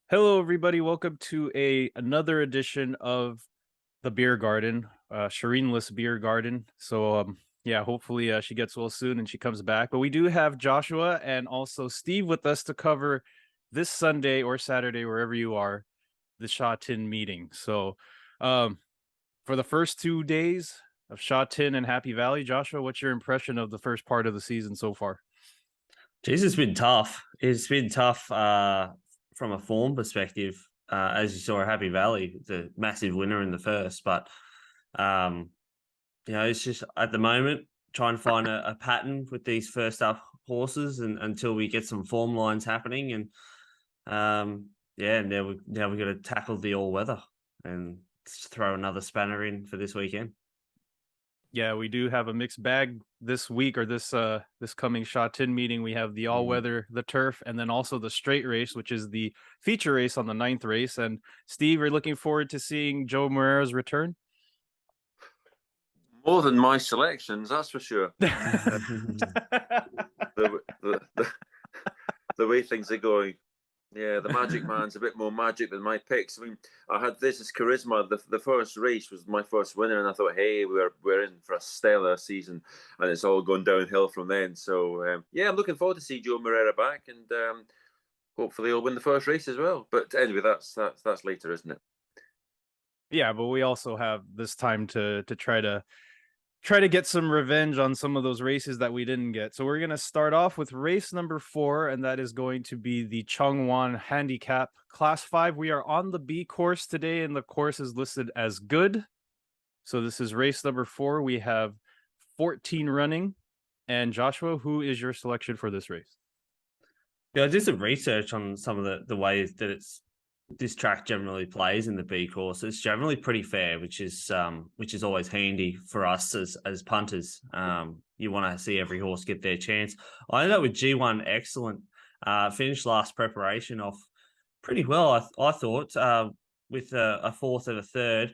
Hello, everybody. Welcome to another edition of the Beer Garden, Shireenless Beer Garden. Yeah, hopefully she gets well soon and she comes back. But we do have Joshua and also Steve with us to cover this Sunday or Saturday, wherever you are, the Sha Tin meeting. Um, for the first 2 days of Sha Tin and Happy Valley, Joshua, what's your impression of the first part of the season so far? Jeez, it's been tough. It's been tough from a form perspective. As you saw, Happy Valley, the massive winner in the first, but um, it's just at the moment trying to find a pattern with these first up horses, and until we get some form lines happening, and yeah, now we got to tackle the all weather and throw another spanner in for this weekend. Yeah, we do have a mixed bag this week or this coming Sha Tin meeting. We have the all Mm. weather, the turf, and then also the straight race, which is the feature race on the ninth race. And Steve, are you looking forward to seeing Joe Moreira's return? More than my selections, that's for sure. The the way things are going, yeah, the Magic Man's a bit more magic than my picks. I mean, I had this as charisma. The first race was my first winner, and I thought, hey, we're in for a stellar season, and it's all going downhill from then. Yeah, I'm looking forward to see Joe Moreira back, and hopefully he'll win the first race as well. But anyway, that's later, isn't it? Yeah, but we also have this time to try to get some revenge on some of those races that we didn't get. So we're going to start off with race number 4, and that is going to be the Chongwon Handicap Class 5. We are on the B course today, and the course is listed as good. So this is race number 4. We have 14 running. And Joshua, who is your selection for this race? Yeah, I did some research on some of the ways that this track generally plays in the B course. It's generally pretty fair, which is always handy for us as punters. You want to see every horse get their chance. I ended up with G1 Excellent. Finished last preparation off pretty well, I thought, with a fourth and a third.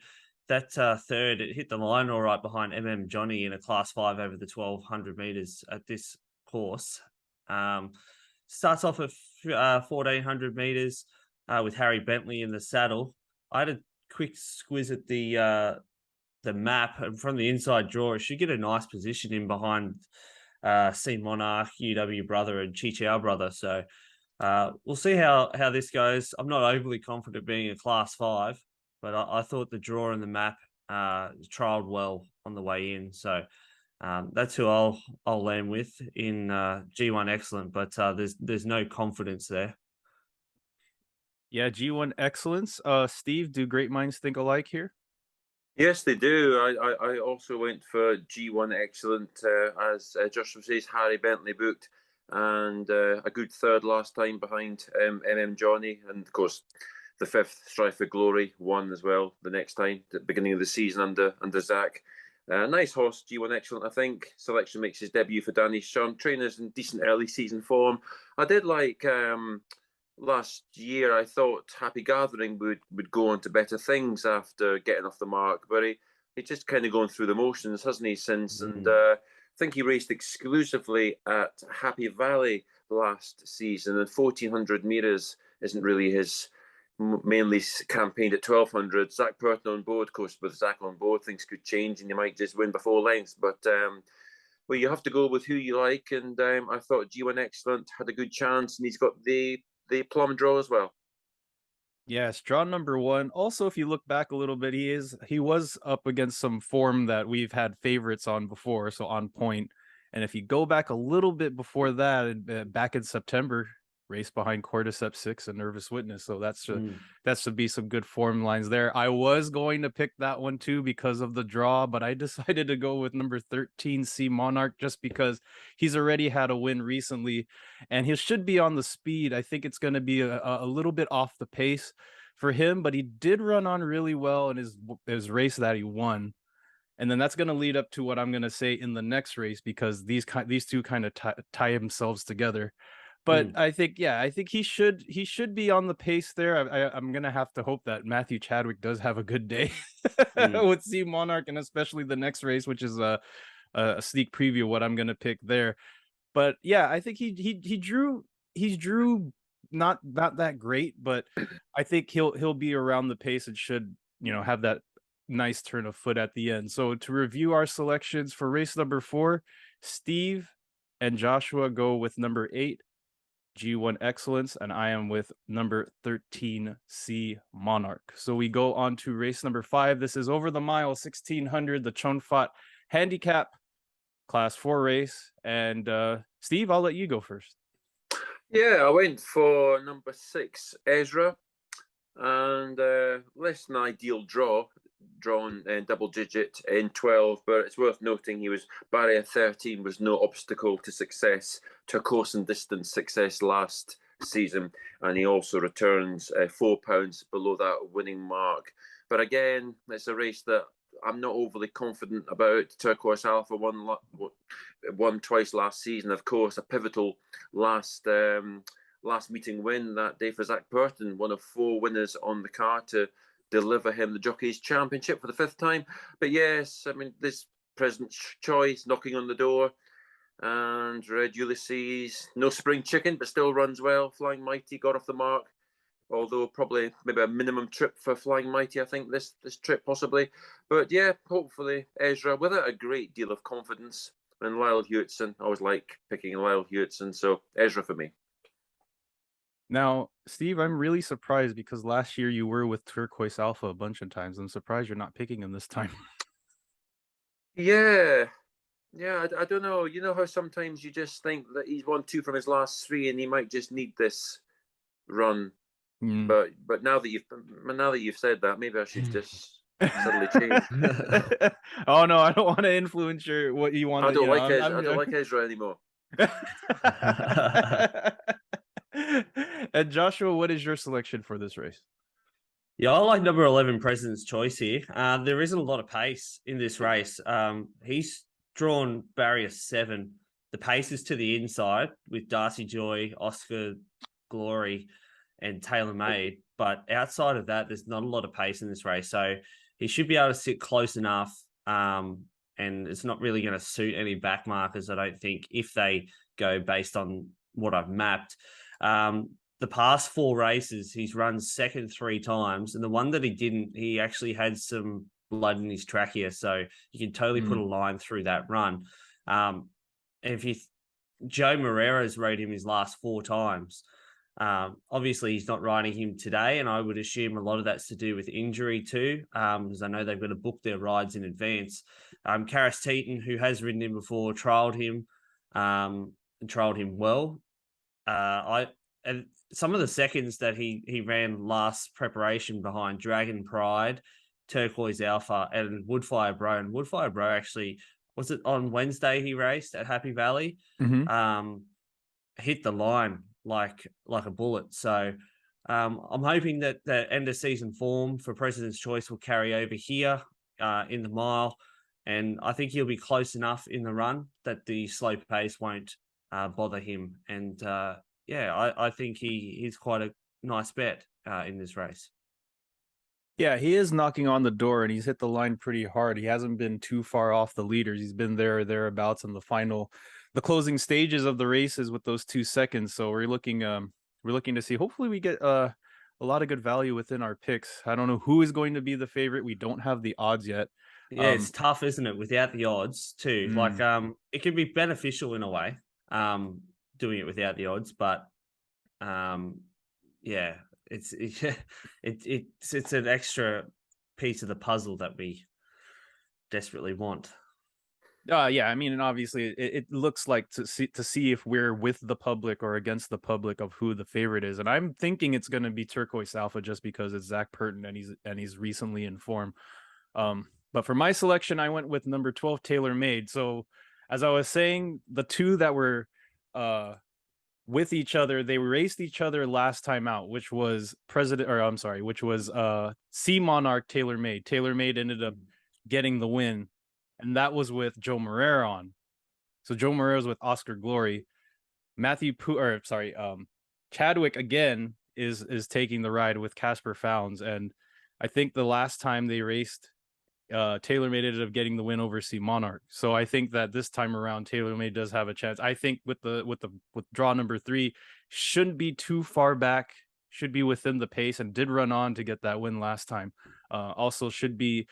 That third, it hit the line all right behind Johnny in a class 5 over the 1200 meters at this course. Starts off at 1400 meters with Harry Bentley in the saddle. I had a quick squiz at the map, and from the inside draw, it should get a nice position in behind C Monarch, UW Brother, and Chichao Brother. So we'll see how this goes. I'm not overly confident being a class 5, but I thought the draw and the map trialed well on the way in. So that's who I'll land with in G1 Excellent, but there's no confidence there. Yeah, G1 Excellence. Steve, do great minds think alike here? Yes, they do. I also went for G1 Excellent, as Joshua says, Harry Bentley booked, and a good third last time behind Johnny, and of course the fifth Strive for Glory won as well the next time, at the beginning of the season under Zach. Nice horse, G1 Excellent. I think selection makes his debut for Danny Sean. Trainers in decent early season form. I did like. Last year I thought Happy Gathering would go on to better things after getting off the mark, but he's just kind of going through the motions, hasn't he, since? And I think he raced exclusively at Happy Valley last season, and 1400 meters isn't really his mainly campaigned at 1200. Zach Purton on board, of course, with Zach on board, things could change and you might just win before length, but well, you have to go with who you like, and I thought G1 Excellent had a good chance, and he's got the plum draw as well. Yes, draw number 1. Also, if you look back a little bit, he was up against some form that we've had favorites on before, so On Point. And if you go back a little bit before that, back in September, race behind Cordyceps 6 and Nervous Witness. So that's to be some good form lines there. I was going to pick that one too because of the draw, but I decided to go with number 13 C Monarch just because he's already had a win recently and he should be on the speed. I think it's going to be a little bit off the pace for him, but he did run on really well in his race that he won. And then that's going to lead up to what I'm going to say in the next race because these two kind of tie themselves together. But I think, yeah, I think he should be on the pace there. I'm gonna have to hope that Matthew Chadwick does have a good day with C Monarch, and especially the next race, which is a sneak preview of what I'm gonna pick there. But yeah, I think he drew not that great, but I think he'll be around the pace and should, have that nice turn of foot at the end. So to review our selections for race number 4, Steve and Joshua go with number 8, G1 Excellence, and I am with number 13, C Monarch. So we go on to race number 5. This is over the mile, 1600, the Chonfat Handicap Class 4 race. And Steve, I'll let you go first. Yeah, I went for number 6, Ezra, and less than ideal drawn double digit in 12, but it's worth noting he was barrier 13 was no obstacle to success, to a course and distance success last season, and he also returns 4 pounds below that winning mark. But again, it's a race that I'm not overly confident about. Turquoise Alpha won twice last season, of course, a pivotal last meeting win that day for Zach Burton, one of 4 winners on the card to deliver him the Jockeys Championship for the 5th time. But yes, I mean, this President's Choice knocking on the door, and Red Ulysses, no spring chicken, but still runs well. Flying Mighty got off the mark, although probably maybe a minimum trip for Flying Mighty, I think, this trip possibly. But yeah, hopefully Ezra, without a great deal of confidence. And Lyle Hewitson, I always like picking Lyle Hewitson, so Ezra for me. Now, Steve, I'm really surprised because last year you were with Turquoise Alpha a bunch of times. I'm surprised you're not picking him this time. Yeah, I don't know. You know how sometimes you just think that he's won 2 from his last 3, and he might just need this run. But now that you've said that, maybe I should just suddenly change. Oh no, I don't want to influence what you want. I don't like Ezra anymore. And Joshua, what is your selection for this race? Yeah, I like number 11, President's Choice here. There isn't a lot of pace in this race. He's drawn barrier 7. The pace is to the inside with Darcy Joy, Oscar Glory, and Taylor Made. But outside of that, there's not a lot of pace in this race. So he should be able to sit close enough. And it's not really going to suit any back markers, I don't think, if they go based on what I've mapped. The past 4 races, he's run second 3 times. And the one that he didn't, he actually had some blood in his trachea. So you can totally put a line through that run. And Joe Moreira's rode him his last 4 times. Obviously, he's not riding him today, and I would assume a lot of that's to do with injury too, because I know they've got to book their rides in advance. Karis Teaton, who has ridden him before, trialled him and trialled him well. And some of the seconds that he ran last preparation behind Dragon Pride, Turquoise Alpha, and Woodfire Bro. And Woodfire Bro actually, was it on Wednesday he raced at Happy Valley? Hit the line like a bullet. So I'm hoping that the end of season form for President's Choice will carry over here in the mile. And I think he'll be close enough in the run that the slow pace won't bother him. And I think he's quite a nice bet in this race. Yeah, he is knocking on the door, and he's hit the line pretty hard. He hasn't been too far off the leaders. He's been thereabouts in the closing stages of the races with those 2 seconds. So we're looking to see. Hopefully, we get a lot of good value within our picks. I don't know who is going to be the favorite. We don't have the odds yet. Yeah, it's tough, isn't it? Without the odds too. Like it can be beneficial in a way, doing it without the odds, but it's an extra piece of the puzzle that we desperately want. Yeah, I mean, and obviously it looks like to see if we're with the public or against the public of who the favorite is, and I'm thinking it's going to be Turquoise Alpha just because it's Zach Purton and he's recently in form. But for my selection, I went with number 12, Tailor Made. So as I was saying, the 2 that were with each other, they raced each other last time out, which was Sea Monarch Tailor Made. Tailor Made ended up getting the win, and that was with Joe Moreira on. So Joe Moreira's with Oscar Glory. Chadwick again is taking the ride with Casper Founds, and I think the last time they raced TaylorMade ended up getting the win over Sea Monarch. So I think that this time around, TaylorMade does have a chance. I think with draw number 3, shouldn't be too far back, should be within the pace, and did run on to get that win last time. Also should be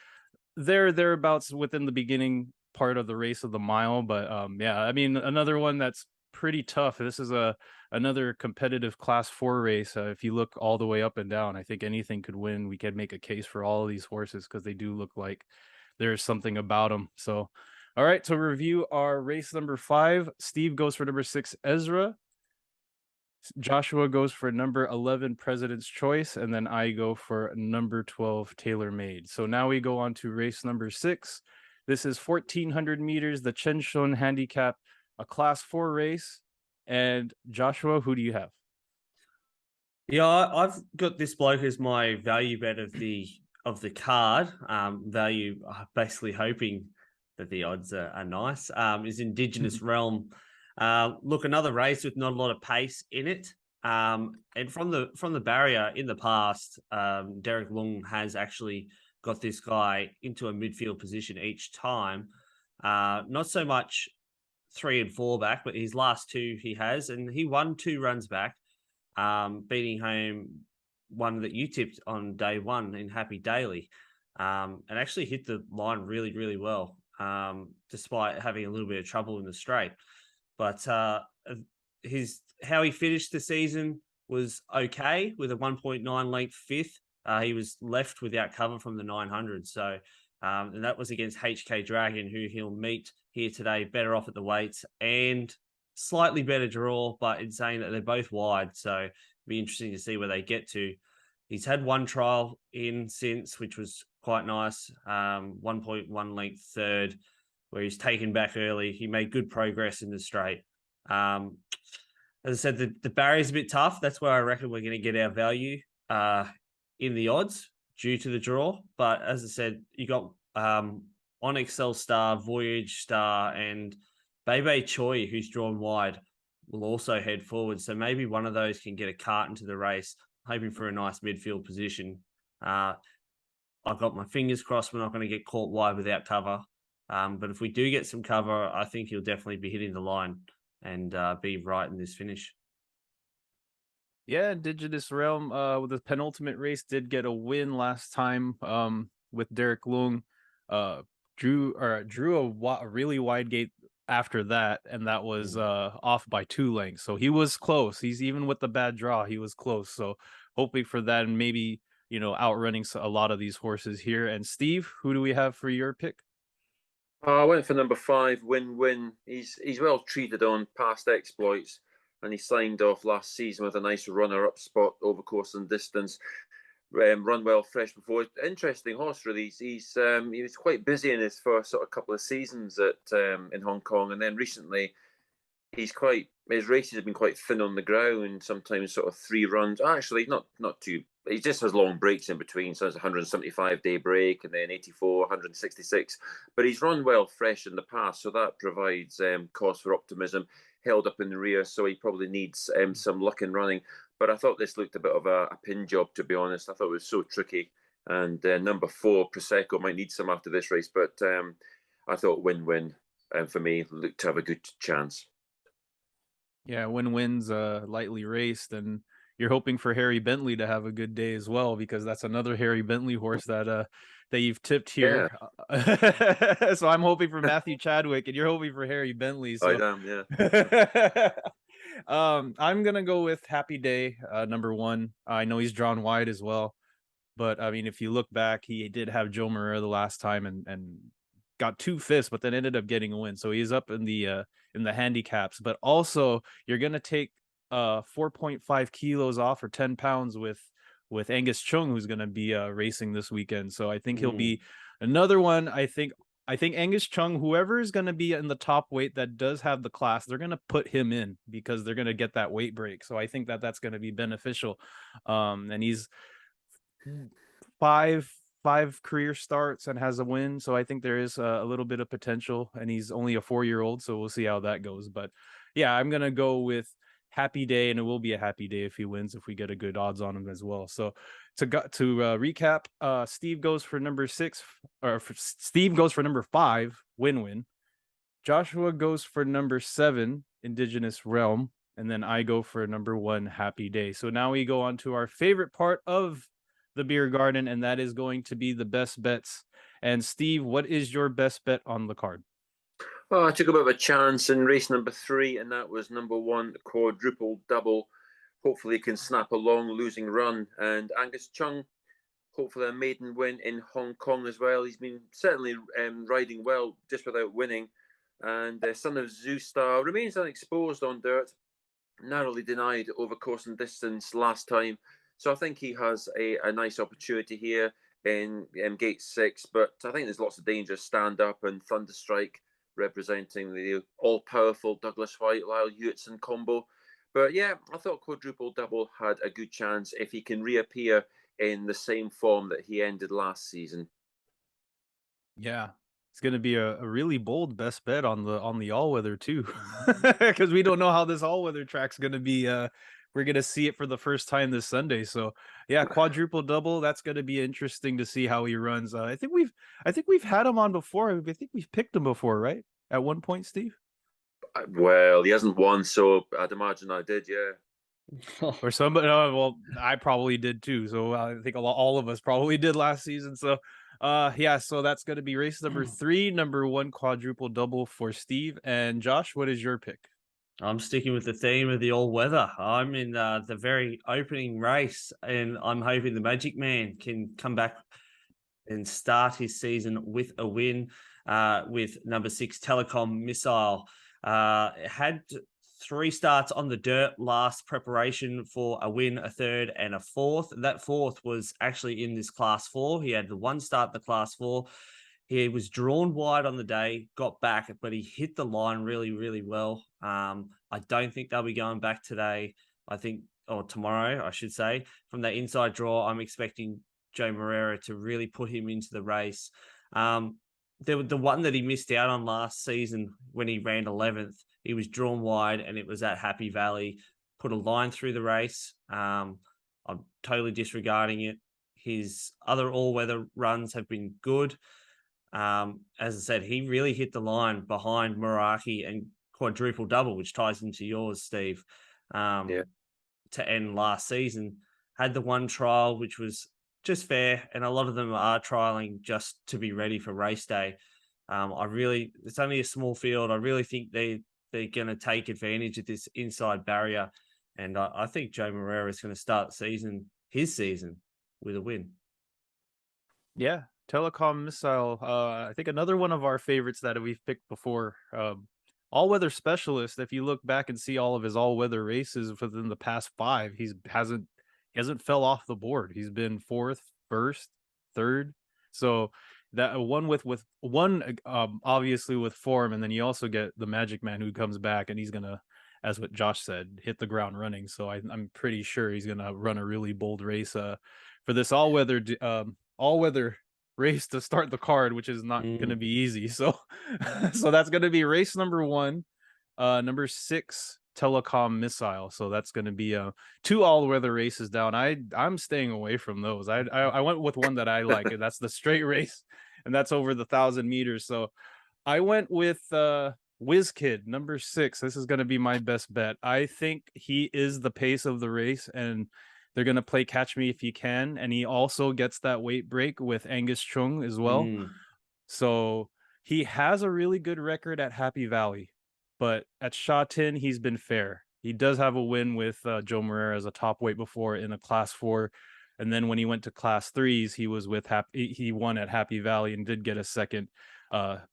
thereabouts within the beginning part of the race of the mile. But yeah, I mean, another one that's pretty tough. This is another competitive class 4 race. If you look all the way up and down, I think anything could win. We could make a case for all of these horses because they do look like there's something about them. So all right, to review our race number 5, Steve goes for number 6, Ezra. Joshua goes for number 11, President's Choice, and then I go for number 12, TaylorMade. So now we go on to race number 6. This is 1,400 meters, the Chenshun Handicap, a class 4 race. And Joshua, who do you have? Yeah, I've got this bloke as my value bet of the card. Value, basically hoping that the odds are nice. Is Indigenous Realm. Look, another race with not a lot of pace in it. And from the barrier in the past, Derek Lung has actually got this guy into a midfield position each time. Not so much 3 and 4 back, but his last 2 he has, and he won 2 runs back, beating home one that you tipped on day 1 in Happy Daily, and actually hit the line really, really well, despite having a little bit of trouble in the straight. But how he finished the season was okay with a 1.9 length 5th. He was left without cover from the 900. So, and that was against HK Dragon, who he'll meet here today, better off at the weights and slightly better draw, but in saying that they're both wide. So it'll be interesting to see where they get to. He's had 1 trial in since, which was quite nice. 1.1 length 3rd, where he's taken back early. He made good progress in the straight. As I said, the barrier's a bit tough. That's where I reckon we're going to get our value in the odds due to the draw. But as I said, you got Onyx Cell Star, Voyage Star, and Bebe Choi, who's drawn wide, will also head forward. So maybe one of those can get a cart into the race, hoping for a nice midfield position. I've got my fingers crossed we're not going to get caught wide without cover. But if we do get some cover, I think he'll definitely be hitting the line and be right in this finish. Yeah, Indigenous Realm with the penultimate race did get a win last time with Derek Lung. Drew a really wide gate after that, and that was off by 2 lengths. So he was close. He's even with the bad draw, he was close. So hoping for that and maybe, outrunning a lot of these horses here. And Steve, who do we have for your pick? I went for number 5, Win Win. He's well treated on past exploits, and he signed off last season with a nice runner-up spot over course and distance. Run well fresh before. Interesting horse, really. He was quite busy in his first sort of couple of seasons in Hong Kong, and then recently his races have been quite thin on the ground. Sometimes sort of 3 runs. Actually, not too. He just has long breaks in between. So it's a 175-day break, and then 84, 166. But he's run well fresh in the past, so that provides cause for optimism. Held up in the rear, so he probably needs some luck in running. But I thought this looked a bit of a pin job, to be honest. I thought it was so tricky. And number 4, Prosecco, might need some after this race. But I thought Win Win, for me, looked to have a good chance. Yeah, Win Win's lightly raced, and you're hoping for Harry Bentley to have a good day as well, because that's another Harry Bentley horse that you've tipped here. Yeah. So I'm hoping for Matthew Chadwick, and you're hoping for Harry Bentley. So I am, yeah. I'm gonna go with Happy Day, number 1. I know he's drawn wide as well, but I mean, if you look back, he did have Joe Moreira the last time and got 2 5ths, but then ended up getting a win. So he's up in the handicaps. But also, you're gonna take 4.5 kilos off, or 10 pounds with Angus Chung, who's gonna be racing this weekend. So I think he'll be another one. I think Angus Chung, whoever is going to be in the top weight that does have the class, they're going to put him in because they're going to get that weight break. So I think that that's going to be beneficial. And he's 5 career starts and has a win. So I think there is a little bit of potential, and he's only a 4-year-old. So we'll see how that goes. But yeah, I'm going to go with happy day, and it will be a happy day if he wins, if we get a good odds on him as well. So to recap, Steve goes for number 6, Steve goes for number 5, win-win. Joshua goes for number 7, Indigenous Realm, and then I go for number 1, Happy Day. So now we go on to our favorite part of the beer garden, and that is going to be the best bets. And Steve, what is your best bet on the card? Well, I took a bit of a chance in race number 3, and that was number 1, Quadruple Double. Hopefully, he can snap a long losing run. And Angus Chung, hopefully, a maiden win in Hong Kong as well. He's been certainly riding well just without winning. And Son of Zeus Star remains unexposed on dirt, narrowly denied over course and distance last time. So I think he has a nice opportunity here in gate 6. But I think there's lots of danger. Stand Up and Thunderstrike representing the all-powerful Douglas White, Lyle Hewitson combo. But yeah, I thought Quadruple Double had a good chance if he can reappear in the same form that he ended last season. Yeah, it's going to be a really bold best bet on the all weather too, because we don't know how this all weather track's going to be. We're going to see it for the first time this Sunday. So yeah, Quadruple Double. That's going to be interesting to see how he runs. I think we've had him on before. I think we've picked him before, right? At one point, Steve. Well, he hasn't won, so I'd imagine I did. Yeah. Or somebody, well, I probably did too. So I think all of us probably did last season. So, yeah, so that's going to be race number 3, number 1 Quadruple Double for Steve. And Josh, what is your pick? I'm sticking with the theme of the all weather. I'm in the very opening race, and I'm hoping the Magic Man can come back and start his season with a win with number 6 Telecom Missile. Had 3 starts on the dirt last preparation for a win, a third, and a fourth. That fourth was actually in this class 4. He had the 1 start in the class 4. He was drawn wide on the day, got back, but he hit the line really, really well. I don't think they'll be going back today. I think, or tomorrow, I should say. From that inside draw, I'm expecting Joe Moreira to really put him into the race. The one that he missed out on last season when he ran 11th, he was drawn wide and it was at Happy Valley, put a line through the race. I'm totally disregarding it. His other all-weather runs have been good. As I said, he really hit the line behind Meraki and Quadruple Double, which ties into yours, Steve, to end last season. Had the 1 trial, which was just fair, and a lot of them are trialing just to be ready for race day. It's only a small field. I really think they're going to take advantage of this inside barrier, and I think Joe Moreira is going to start his season with a win. Yeah, Telecom Missile. I think another one of our favorites that we've picked before. All-weather specialist. If you look back and see all of his all-weather races within the past 5, he hasn't fell off the board. He's been 4th, 1st, 3rd. So that one with one obviously with form, and then you also get the Magic Man who comes back and he's gonna, as what Josh said, hit the ground running. So I'm pretty sure he's gonna run a really bold race for this all-weather race to start the card, which is not going to be easy. So so that's going to be race number 1, number 6 Telecom Missile. So that's going to be 2 all-weather races down. I'm staying away from those. I went with one that I like, and that's the straight race, and that's over the 1,000 meters. So I went with Whiz Kid, number 6. This is going to be my best bet. I think he is the pace of the race, and they're going to play Catch Me If You Can. And he also gets that weight break with Angus Chung as well. So he has a really good record at Happy Valley, but at Sha Tin, he's been fair. He does have a win with Joe Moreira as a top weight before in a class 4. And then when he went to class 3s, he was with he won at Happy Valley and did get a second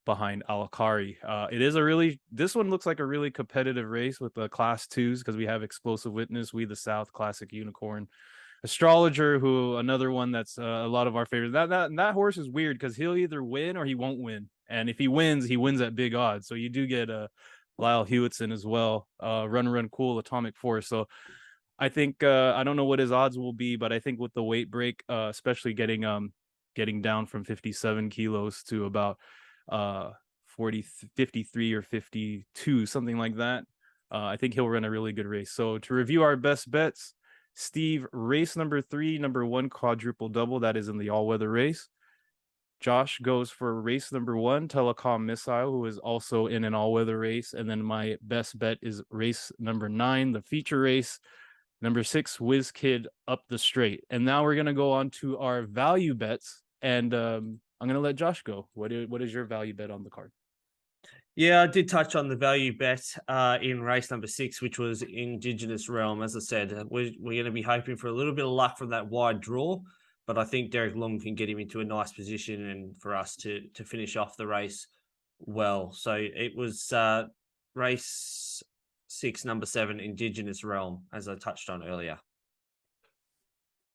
behind Alakari. This one looks like a really competitive race with the class 2s, because we have Explosive Witness, We the South, Classic Unicorn, Astrologer, who another one that's a lot of our favorites. That horse is weird because he'll either win or he won't win, and if he wins at big odds. So you do get Lyle Hewitson as well, Run Cool, Atomic Force. So I think I don't know what his odds will be, but I think with the weight break, especially getting down from 57 kilos to about 53 or 52, something like that. I think he'll run a really good race. So to review our best bets, Steve, race number 3, number 1 quadruple double. That is in the all-weather race. Josh goes for race number 1, Telecom Missile, who is also in an all-weather race. And then my best bet is race number 9, the feature race. Number 6, Whiz Kid up the straight. And now we're going to go on to our value bets. And I'm going to let Josh go. What is your value bet on the card? Yeah, I did touch on the value bet in race number 6, which was Indigenous Realm. As I said, we're going to be hoping for a little bit of luck from that wide draw, but I think Derek Lum can get him into a nice position and for us to finish off the race well. So it was race 6, number 7, Indigenous Realm, as I touched on earlier.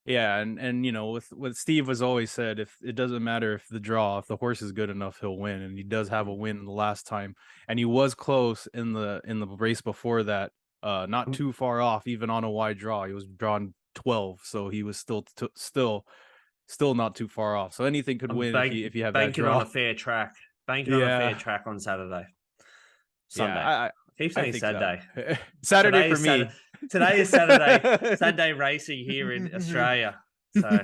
Yeah, and you know, with what Steve has always said, if it doesn't matter if the horse is good enough, he'll win, and he does have a win the last time, and he was close in the race before that, not too far off, even on a wide draw. He was drawn 12, so he was still not too far off. So anything could win if you have that draw. On a fair track, banking on a fair track on Saturday, Sunday. Yeah, Keep saying Saturday. So. Saturday for me. Today is Saturday. Saturday racing here in Australia. So,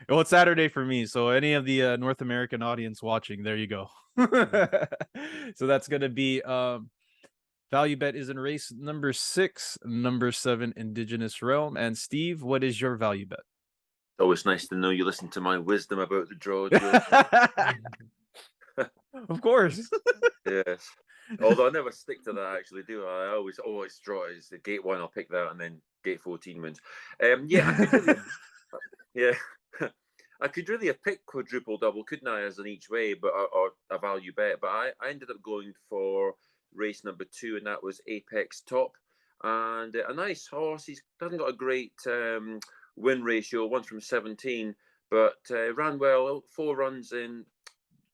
well, it's Saturday for me. So any of the North American audience watching, there you go. So that's gonna be value bet is in race number 6, number 7, Indigenous Realm. And Steve, what is your value bet? Always nice to know you listen to my wisdom about the draw. Of course. Yes. Although I never stick to that, actually, do I? I always draw is the gate 1. I'll pick that, and then gate 14 wins. I could really have picked quadruple double, couldn't I, as an each way, but or a value bet. But I ended up going for race number 2, and that was Apex Top, and a nice horse. He hasn't got a great win ratio, 1 from 17, but ran well, 4 runs in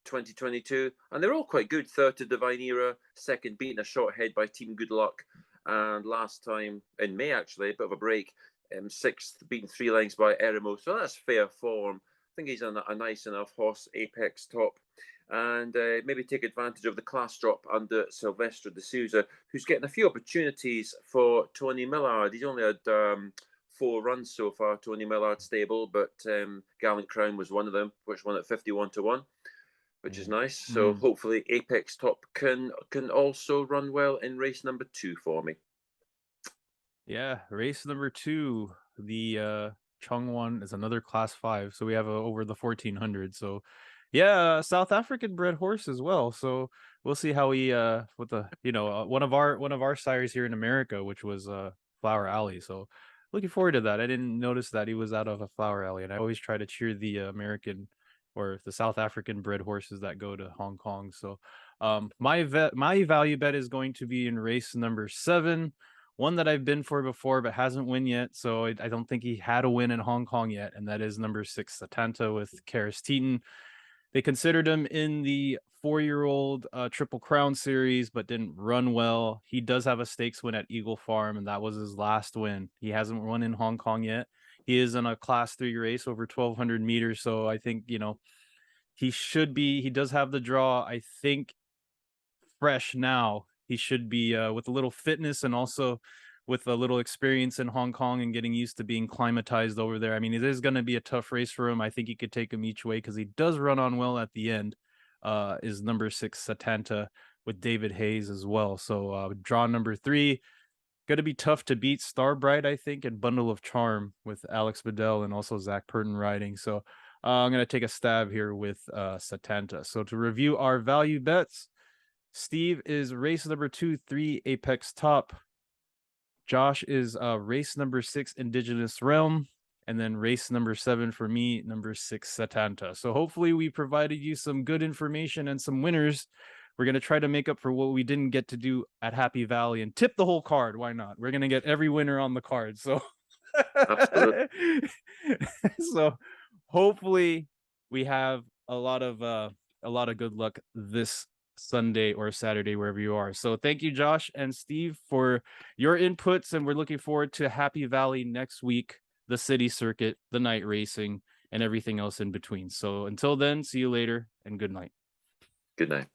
2022, and they're all quite good. Third to Divine Era, second beaten a short head by Team Good Luck, and last time in May, actually, a bit of a break, 6th beaten 3 lengths by Eremo, so that's fair form. I think he's a nice enough horse, Apex Top, and maybe take advantage of the class drop under Silvestre de Souza, who's getting a few opportunities for Tony Millard. He's only had 4 runs so far, Tony Millard stable, but Gallant Crown was one of them, which won at 51 to 1. Which is nice. So hopefully Apex Top can also run well in race number 2 for me. Yeah, race number 2, the Chongwon is another class 5, so we have over the 1400. So yeah, South African bred horse as well. So we'll see how he with the one of our sires here in America, which was Flower Alley. So looking forward to that. I didn't notice that he was out of a Flower Alley, and I always try to cheer the American or the South African bred horses that go to Hong Kong. So my value bet is going to be in race number 7, one that I've been for before but hasn't won yet. So I don't think he had a win in Hong Kong yet, and that is number 6, Satanta with Karis Teton. They considered him in the 4-year-old Triple Crown series, but didn't run well. He does have a stakes win at Eagle Farm, and that was his last win. He hasn't won in Hong Kong yet. He is in a class 3 race over 1,200 meters. So I think, he does have the draw. I think fresh now, he should be with a little fitness and also with a little experience in Hong Kong and getting used to being climatized over there. I mean, it is going to be a tough race for him. I think he could take him each way because he does run on well at the end. Is number 6, Satanta, with David Hayes as well. So draw number 3. Going to be tough to beat. Starbright, I think, and Bundle of Charm with Alex Bedell and also Zach Purton riding. So I'm going to take a stab here with Satanta. So to review our value bets, Steve is race number 2, 3, Apex Top. Josh is race number 6, Indigenous Realm. And then race number 7 for me, number 6, Satanta. So hopefully we provided you some good information and some winners. We're going to try to make up for what we didn't get to do at Happy Valley and tip the whole card. Why not? We're going to get every winner on the card. So, so hopefully we have a lot of good luck this Sunday or Saturday, wherever you are. So thank you, Josh and Steve, for your inputs. And we're looking forward to Happy Valley next week, the city circuit, the night racing, and everything else in between. So until then, see you later and good night. Good night.